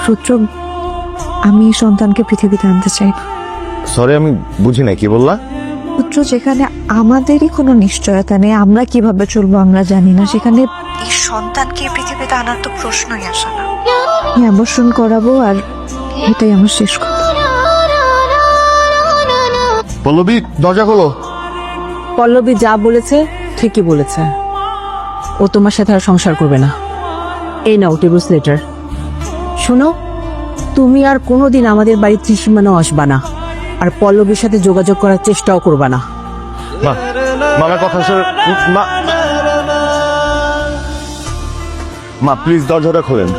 সূত্র, আমি সন্তানকে পৃথিবীতে আনতে চাই। সরি, আমি বুঝি না, কি বললা? পুত্র, যেখানে আমাদেরই কোনো নিশ্চয়তা নেই, আমরা কিভাবে চলবো আমরা জানি না, সেখানে এই সন্তানকে পৃথিবীতে আনার তো প্রশ্নই আসে না। আমি অ্যাবর্শন করাবো, আর এটাই আমার শেষ কথা। পল্লবী, দরজা খোলো। পল্লবী যা বলেছে ঠিকই বলেছে, ও তোমার সাথে আর সংসার করবে না। এই নাও ডিভোর্স লেটার। শোনো, তুমি আর কোনোদিন আমাদের বাড়ির ত্রিসীমানাও আসবা না, আর পল্লবীর সাথে যোগাযোগ করার চেষ্টাও করবা না। মা, মামার কথা শুনে মা, মা প্লিজ দরজাটা খোলেন।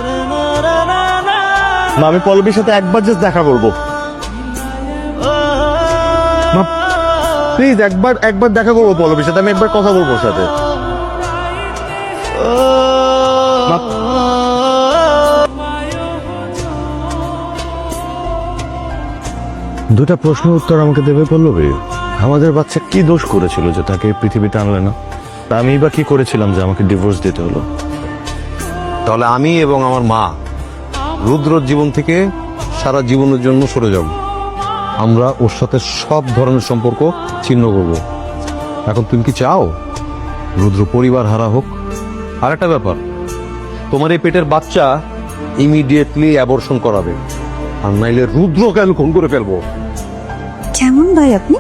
মা, আমি পল্লবীর সাথে একবার জাস্ট দেখা করবো। মা প্লিজ একবার দেখা করবো পল্লবীর সাথে, আমি একবার কথা বলবো ওর সাথে। মা, দুটা প্রশ্নের উত্তর আমাকে দেবে পল্লবী। আমাদের বাচ্চা কি দোষ করেছিল যে তাকে পৃথিবীতে আনলে না? তা আমি বা কি করেছিলাম যে আমাকে ডিভোর্স দিতে হলো? তাহলে আমি এবং আমার মা রুদ্রর জীবন থেকে সারা জীবনের জন্য সরে যাব। আমরা ওর সাথে সব ধরনের সম্পর্ক ছিন্ন করব। এখন তুমি কি চাও রুদ্র পরিবার হারা হোক? আর একটা ব্যাপার, তোমার এই পেটের বাচ্চা ইমিডিয়েটলি অ্যাবর্শন করাবে, আর নাইলে রুদ্রকে আমি খুন করে ফেলবো। কেমন ভাই আপনি?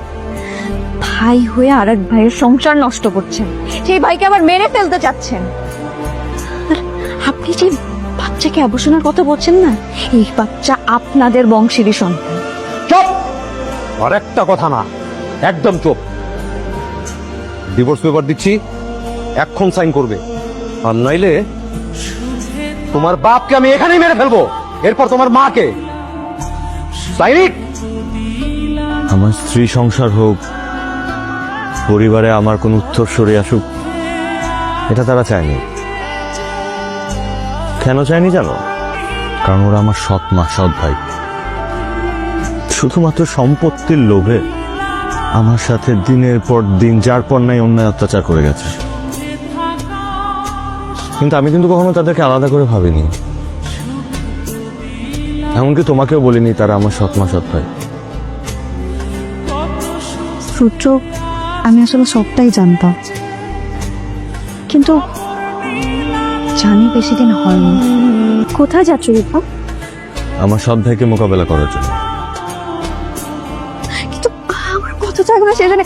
ভাই হয়ে আর এক ভাইয়ের সংসার নষ্ট করছেন, সেই ভাইকে আবার মেরে ফেলতে চাচ্ছেন। আর আপনি যে বাচ্চাকে অ্যাবর্শনের কথা বলছেন না, এই বাচ্চা আপনাদের বংশেরই সন্তান। চুপ! আর একটা কথা না, একদম চুপ। ডিভোর্স পেপার দিচ্ছি, এখন সাইন করবে, আর নাইলে তোমার বাপকে আমি এখানেই মেরে ফেলবো, এরপর তোমার মাকে। Sign it. আমার স্ত্রী সংসার হোক, পরিবারে আমার কোন উত্তর সরে আসুক, এটা তারা চায়নি। কেন চায়নি জানো? কারণ ওরা আমার সৎ মা, সৎ ভাই। শুধুমাত্র সম্পত্তির লোভে আমার সাথে দিনের পর দিন যার পর নাই অন্যায় অত্যাচার করে গেছে। কিন্তু আমি কিন্তু কখনো তাদেরকে আলাদা করে ভাবিনি, এমনকি তোমাকেও বলিনি তারা আমার সৎ মা, সৎ ভাই। সূত্র, আমি আসলে সবটাই জানতাম, কিন্তু জানি বেশি দিন হয়নি। কোথায় যাচ্ছ রূপা? আমার সৎ ভাইকে মোকাবেলা করার জন্য। কিন্তু আমার কত জায়গা না সেখানে